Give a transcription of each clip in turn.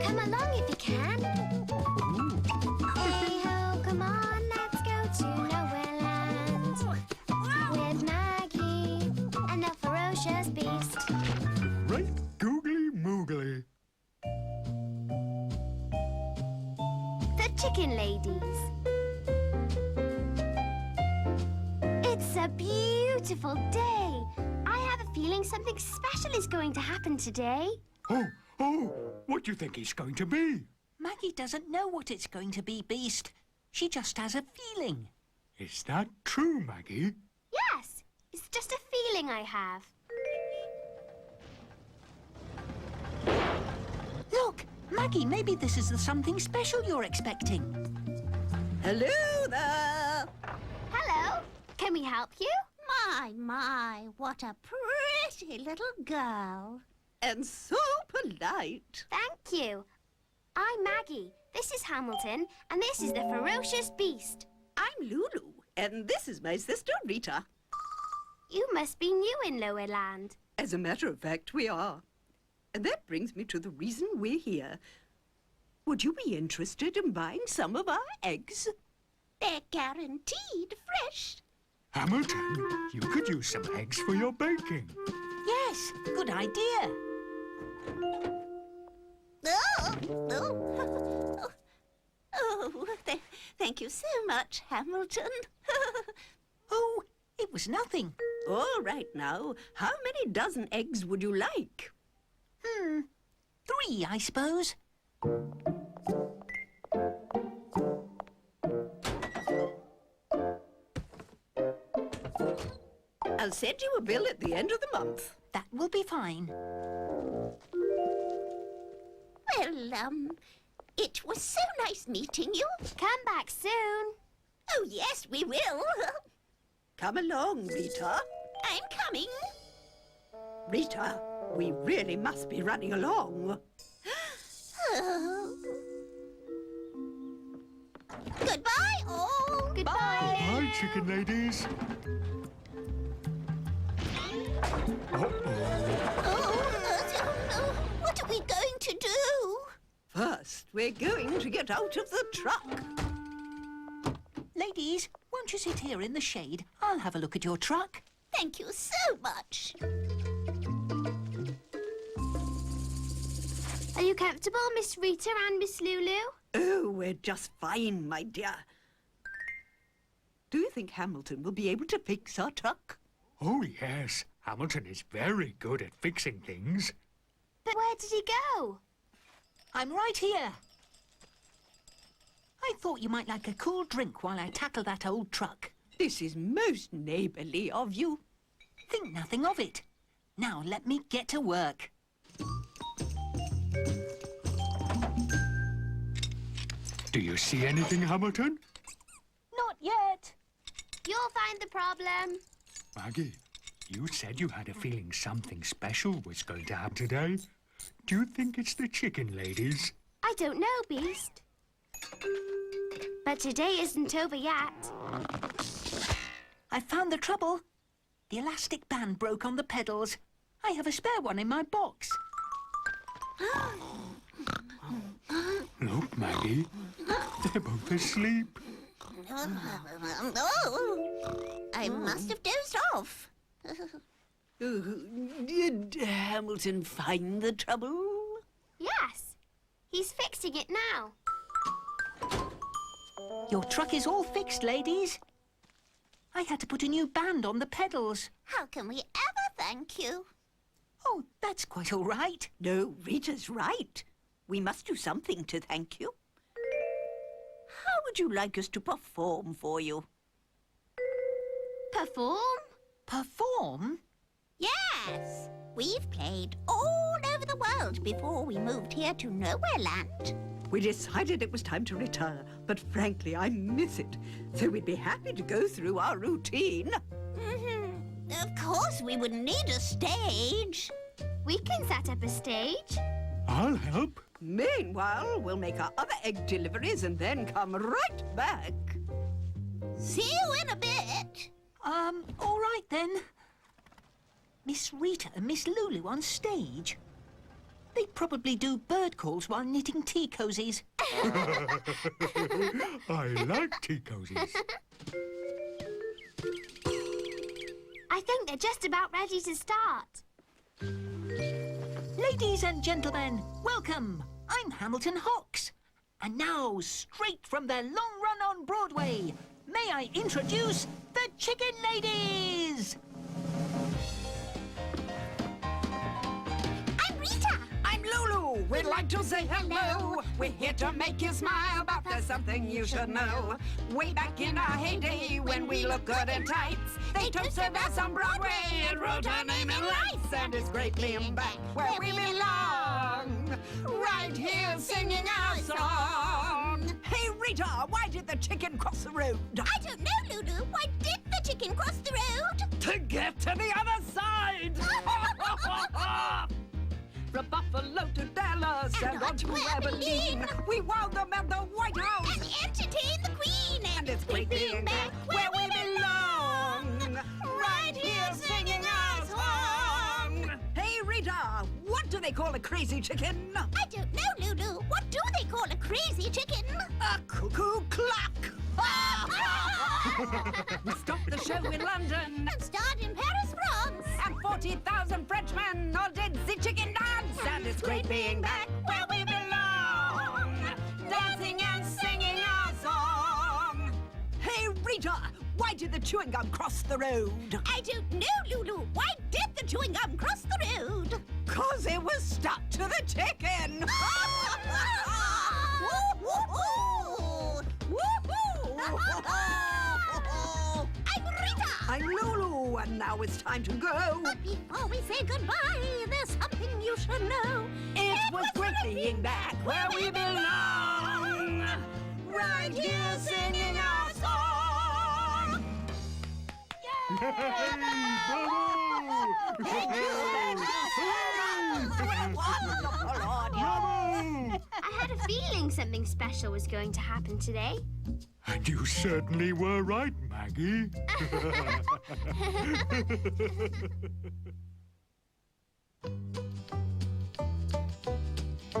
Come along if you can. Hey-ho, come on, let's go to Nowhere Land. With Maggie and the Ferocious Beast. Right googly moogly. The Chicken Ladies. It's a beautiful day. I have a feeling something special is going to happen today. Oh, what do you think it's going to be? Maggie doesn't know what it's going to be, Beast. She just has a feeling. Is that true, Maggie? Yes, it's just a feeling I have. Look, Maggie, maybe this is the something special you're expecting. Hello there! Hello, can we help you? My, what a pretty little girl. And so polite. Thank you. I'm Maggie. This is Hamilton, and this is the Ferocious Beast. I'm Lou-Lou, and this is my sister Rita. You must be new in Lower Land. As a matter of fact, we are. And that brings me to the reason we're here. Would you be interested in buying some of our eggs? They're guaranteed fresh. Hamilton, you could use some eggs for your baking. Yes, good idea. Thank you so much, Hamilton. Oh, it was nothing. All right now, how many dozen eggs would you like? 3, I suppose. I'll send you a bill at the end of the month. That will be fine. Well, it was so nice meeting you. Come back soon. Oh, yes, we will. Come along, Rita. I'm coming. Rita, we really must be running along. Goodbye, all. Goodbye. Hi, chicken ladies. What are we going to do? First, we're going to get out of the truck. Ladies, won't you sit here in the shade? I'll have a look at your truck. Thank you so much. Are you comfortable, Miss Rita and Miss Lou-Lou? Oh, we're just fine, my dear. Do you think Hamilton will be able to fix our truck? Oh, yes. Hamilton is very good at fixing things. But where did he go? I'm right here. I thought you might like a cool drink while I tackle that old truck. This is most neighbourly of you. Think nothing of it. Now let me get to work. Do you see anything, Hamilton? Not yet. You'll find the problem. Maggie, you said you had a feeling something special was going to happen today. Do you think it's the chicken ladies? I don't know, Beast. But today isn't over yet. I found the trouble. The elastic band broke on the pedals. I have a spare one in my box. Look, Maggie. They're both asleep. I must have dozed off. Did Hamilton find the trouble? Yes. He's fixing it now. Your truck is all fixed, ladies. I had to put a new band on the pedals. How can we ever thank you? Oh, that's quite all right. No, Rita's right. We must do something to thank you. How would you like us to perform for you? Perform? Perform? Yes, we've played all over the world before we moved here to Nowhere Land. We decided it was time to retire, but frankly, I miss it. So we'd be happy to go through our routine. Of course, we would need a stage. We can set up a stage. I'll help. Meanwhile, we'll make our other egg deliveries and then come right back. See you in a bit. All right then. Miss Rita and Miss Lou-Lou on stage. They probably do bird calls while knitting tea cozies. I like tea cozies. I think they're just about ready to start. Ladies and gentlemen, welcome. I'm Hamilton Hawks. And now, straight from their long run on Broadway, may I introduce the Chicken Ladies! I'm Rita. I'm Lulu. We'd like to say hello. We're here to make you smile, but there's something you should know. Way back in our heyday, when we looked good in tights, they toasted us on Broadway and wrote our name in lights. And it's great being back where we belong, right here singing our song. Hey, Rita, why did the chicken cross the road? I don't know, Lulu. Why did the chicken cross the road? To get to the other side! From Buffalo to Dallas and on to Abilene, we wowed them at the White House And entertain the Queen. and it's great being back where we belong, right here singing our song. Hey, Rita, what do they call a crazy chicken? I don't know, Lulu. What do they call a crazy chicken? A cuckoo clock. We stopped the show in London, And starred in Paris, France. and 40,000 Frenchmen all did the chicken dance. And it's great being back where we belong, dancing and singing our song. Hey, Rita, why did the chewing gum cross the road? I don't know, Lulu. Why did the chewing gum cross the road? 'Cause it was stuck to the chicken. I'm Rita. I'm Lulu, and now it's time to go. But before we say goodbye, there's something you should know. It was great being back where we belong, right here singing our song. Wonderful audience. I had a feeling something special was going to happen today. And you certainly were right, Maggie.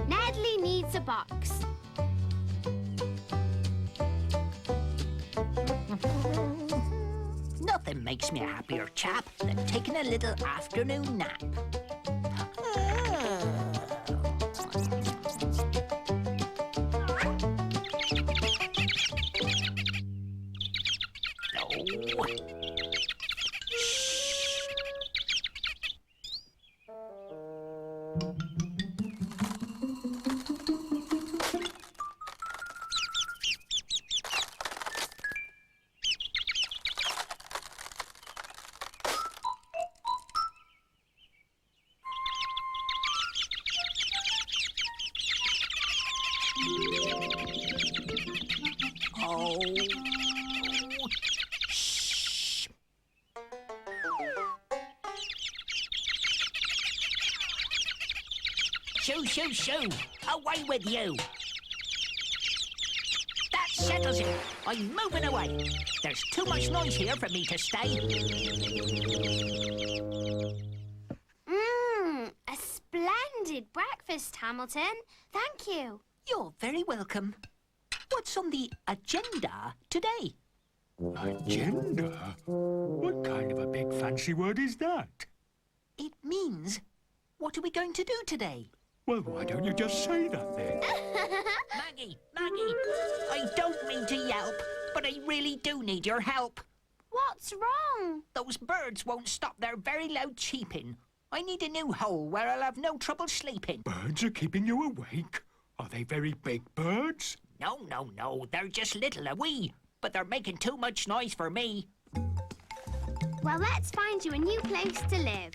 Nedley needs a box. Nothing makes me a happier chap than taking a little afternoon nap. Oh. Shh. Shoo. Away with you. That settles it. I'm moving away. There's too much noise here for me to stay. A splendid breakfast, Hamilton. Thank you. You're very welcome. What's on the agenda today? Agenda? What kind of a big fancy word is that? It means, what are we going to do today? Well, why don't you just say that then? Maggie, I don't mean to yelp, but I really do need your help. What's wrong? Those birds won't stop their very loud cheeping. I need a new hole where I'll have no trouble sleeping. Birds are keeping you awake? Are they very big birds? No, they're just little and wee, but they're making too much noise for me. Well, let's find you a new place to live.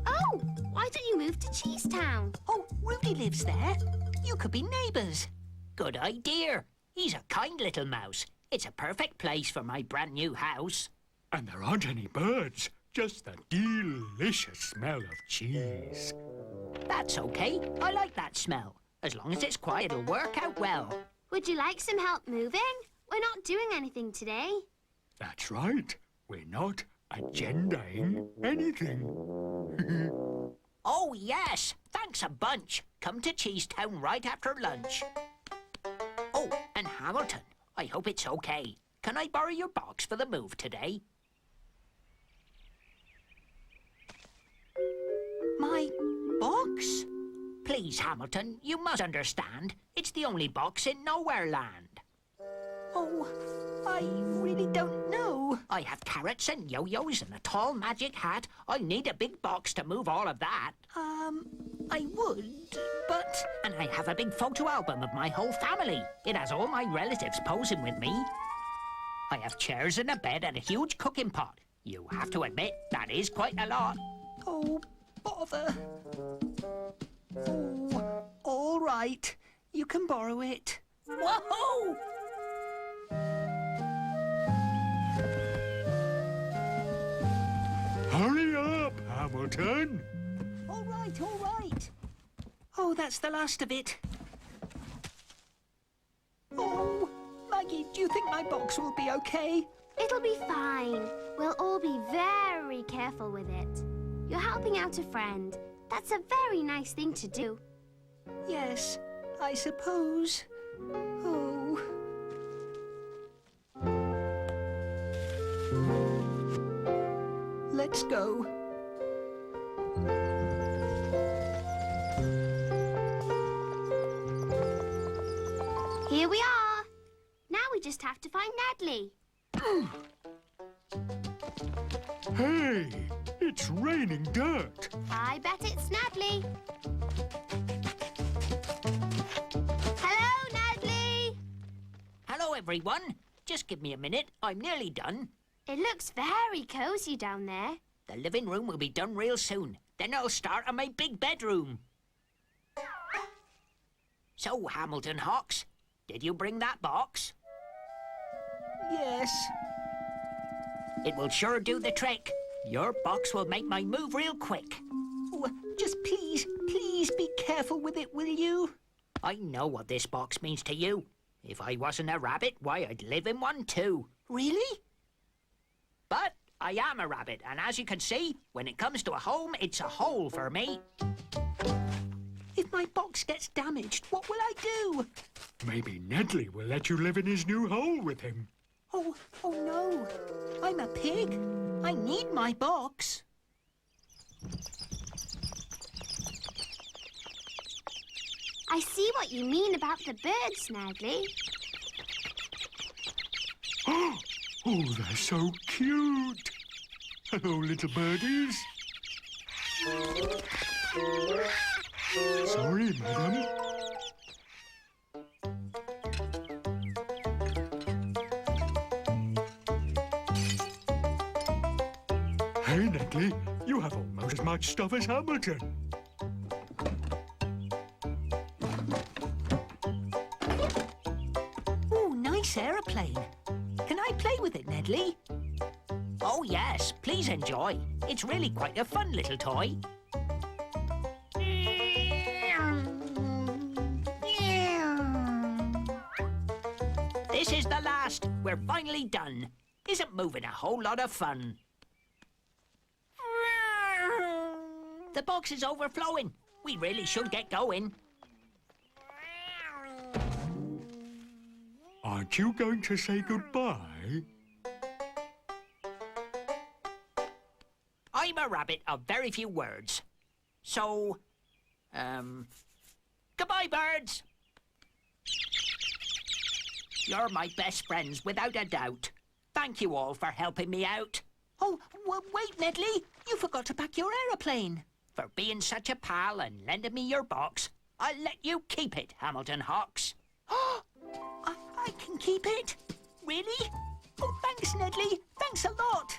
Oh, why don't you move to Cheesetown? Oh, Rudy lives there. You could be neighbours. Good idea. He's a kind little mouse. It's a perfect place for my brand new house. And there aren't any birds, just the delicious smell of cheese. That's okay. I like that smell. As long as it's quiet, it'll work out well. Would you like some help moving? We're not doing anything today. That's right. We're not agendaing anything. Oh, yes. Thanks a bunch. Come to Cheesetown right after lunch. Oh, and Hamilton, I hope it's okay. Can I borrow your box for the move today? My box? Please, Hamilton, you must understand. It's the only box in Nowhere Land. Oh, I really don't know. I have carrots and yo-yos and a tall magic hat. I need a big box to move all of that. I would, but... And I have a big photo album of my whole family. It has all my relatives posing with me. I have chairs and a bed and a huge cooking pot. You have to admit, that is quite a lot. Oh, bother. Oh, all right. You can borrow it. Whoa! Hurry up, Hamilton. All right, all right. Oh, that's the last of it. Oh, Maggie, do you think my box will be okay? It'll be fine. We'll all be very careful with it. You're helping out a friend. That's a very nice thing to do. Yes, I suppose. Oh. Let's go. Here we are. Now we just have to find Nedley. Hey, it's raining dirt. I bet it's Nedley. Hello, Nedley. Hello, everyone. Just give me a minute. I'm nearly done. It looks very cosy down there. The living room will be done real soon. Then I'll start on my big bedroom. So, Hamilton Hawks, did you bring that box? Yes. It will sure do the trick. Your box will make my move real quick. Oh, just please be careful with it, will you? I know what this box means to you. If I wasn't a rabbit, why, I'd live in one too. Really? But I am a rabbit, and as you can see, when it comes to a home, it's a hole for me. If my box gets damaged, what will I do? Maybe Nedley will let you live in his new hole with him. Oh no. I'm a pig. I need my box. I see what you mean about the birds, Nedley. Oh, they're so cute. Hello, little birdies. Sorry, madam. Hey, Nedley, you have almost as much stuff as Hamilton. Oh, nice aeroplane. Can I play with it, Nedley? Oh, yes. Please enjoy. It's really quite a fun little toy. This is the last. We're finally done. Isn't moving a whole lot of fun? The box is overflowing. We really should get going. Aren't you going to say goodbye? I'm a rabbit of very few words. So, goodbye, birds. You're my best friends, without a doubt. Thank you all for helping me out. Oh, wait, Nedley. You forgot to pack your aeroplane. For being such a pal and lending me your box, I'll let you keep it, Hamilton Hawks. I can keep it? Really? Oh, thanks, Nedley. Thanks a lot.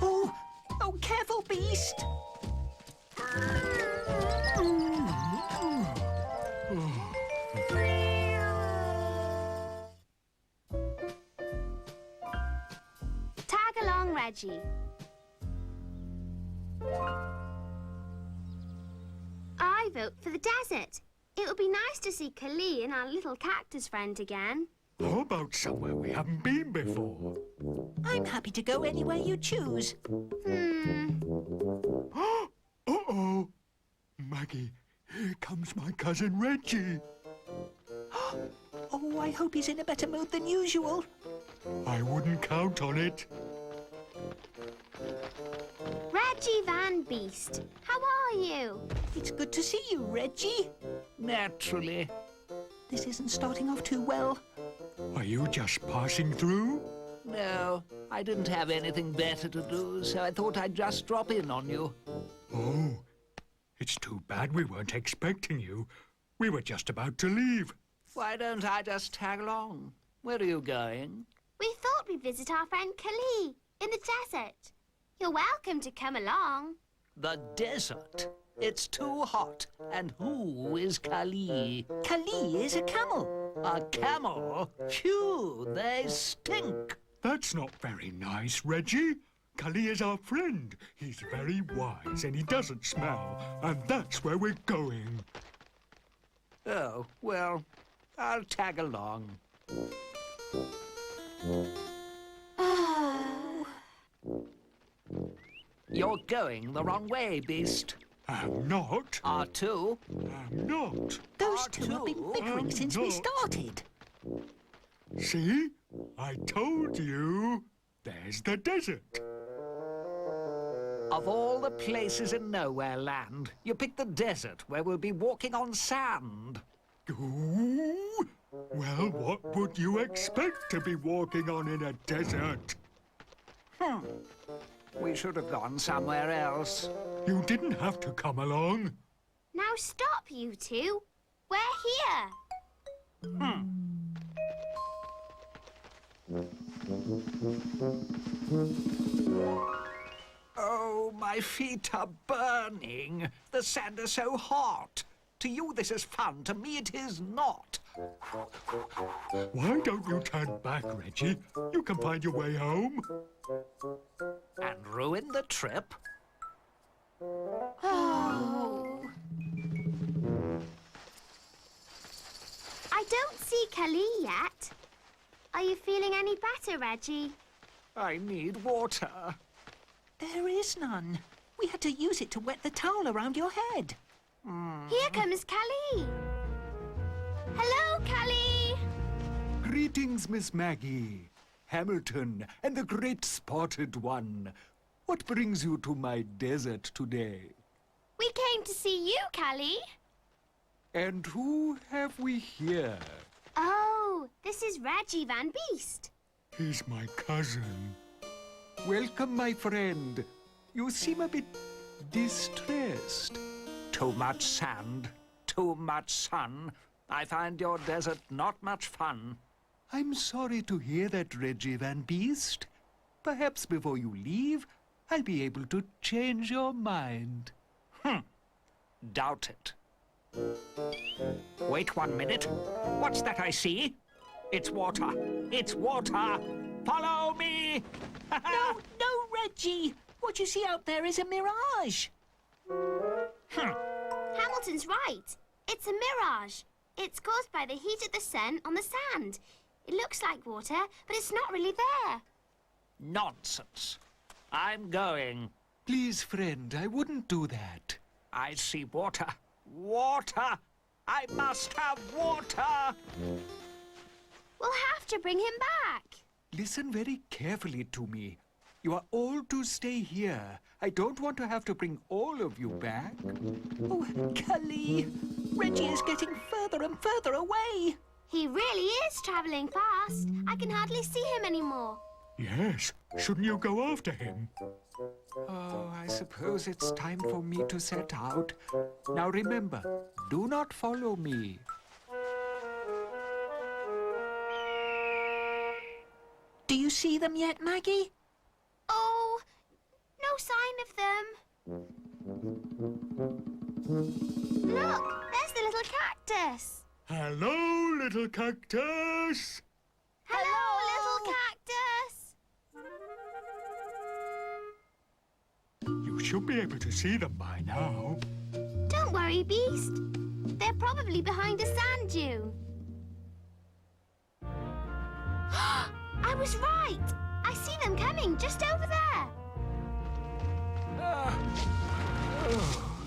Oh, careful, beast. Tag along, Reggie. I vote for the desert. It would be nice to see Callie and our little cactus friend again. How about somewhere we haven't been before? I'm happy to go anywhere you choose. Uh-oh! Maggie, here comes my cousin Reggie. Oh, I hope he's in a better mood than usual. I wouldn't count on it. Reggie Van Beast, how are you? It's good to see you, Reggie. Naturally. This isn't starting off too well. Are you just passing through? No, I didn't have anything better to do, so I thought I'd just drop in on you. Oh, it's too bad we weren't expecting you. We were just about to leave. Why don't I just tag along? Where are you going? We thought we'd visit our friend Callie in the desert. You're welcome to come along. The desert? It's too hot. And who is Callie? Callie is a camel. A camel? Phew, they stink. That's not very nice, Reggie. Callie is our friend. He's very wise and he doesn't smell. And that's where we're going. Oh, well, I'll tag along. You're going the wrong way, Beast. I'm not. R2? I'm not. Those two have been bickering since we started. See? I told you. There's the desert. Of all the places in Nowhere Land, you picked the desert where we'll be walking on sand. Ooh. Well, what would you expect to be walking on in a desert? We should have gone somewhere else. You didn't have to come along. Now stop, you two. We're here. Oh, my feet are burning. The sand is so hot. To you this is fun, to me it is not. Why don't you turn back, Reggie? You can find your way home. And ruin the trip? Oh. I don't see Callie yet. Are you feeling any better, Reggie? I need water. There is none. We had to use it to wet the towel around your head. Here comes Callie. Hello, Callie. Greetings, Miss Maggie, Hamilton, and the great spotted one. What brings you to my desert today? We came to see you, Callie. And who have we here? Oh, this is Reggie Van Beast. He's my cousin. Welcome, my friend. You seem a bit distressed. Too much sand, too much sun. I find your desert not much fun. I'm sorry to hear that, Reggie Van Beast. Perhaps before you leave, I'll be able to change your mind. Doubt it. Wait 1 minute. What's that I see? It's water. It's water. Follow me. No, Reggie. What you see out there is a mirage. Hamilton's right. It's a mirage. It's caused by the heat of the sun on the sand. It looks like water, but it's not really there. Nonsense. I'm going. Please, friend, I wouldn't do that. I see water. Water! I must have water! We'll have to bring him back. Listen very carefully to me. You are all to stay here. I don't want to have to bring all of you back. Oh, Callie! Reggie is getting further and further away. He really is travelling fast. I can hardly see him anymore. Yes. Shouldn't you go after him? Oh, I suppose it's time for me to set out. Now remember, do not follow me. Do you see them yet, Maggie? Oh, no sign of them. Look, there's the little cactus. Hello, little cactus. Hello, little cactus. You should be able to see them by now. Don't worry, Beast. They're probably behind a sand dune. I was right. I see them coming just over there.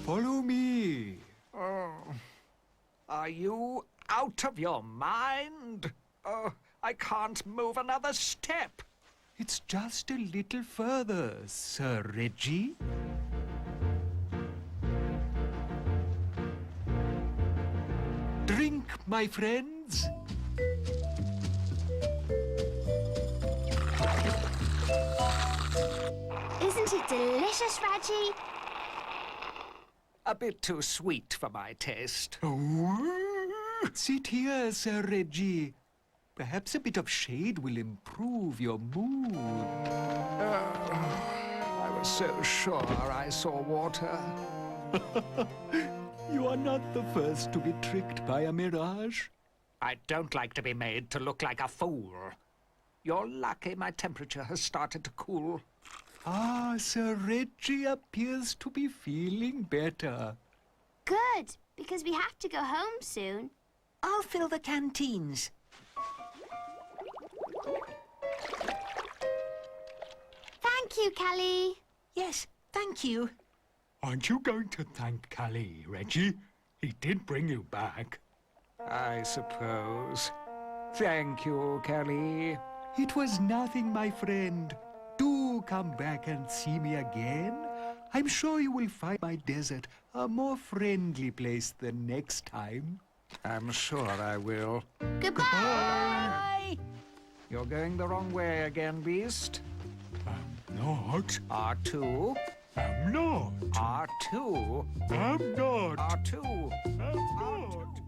Follow me. Are you out of your mind? I can't move another step. It's just a little further, Sir Reggie. Drink, my friends. Isn't it delicious, Reggie? A bit too sweet for my taste. Sit here, Sir Reggie. Perhaps a bit of shade will improve your mood. I was so sure I saw water. You are not the first to be tricked by a mirage. I don't like to be made to look like a fool. You're lucky my temperature has started to cool. Ah, Sir Reggie appears to be feeling better. Good, because we have to go home soon. I'll fill the canteens. Thank you, Callie. Yes, thank you. Aren't you going to thank Callie, Reggie? He did bring you back. I suppose. Thank you, Callie. It was nothing, my friend. Do come back and see me again. I'm sure you will find my desert a more friendly place the next time. I'm sure I will. Goodbye. Bye. You're going the wrong way again, Beast. Not. R2. I'm not. R2. I'm not. R2. I'm not.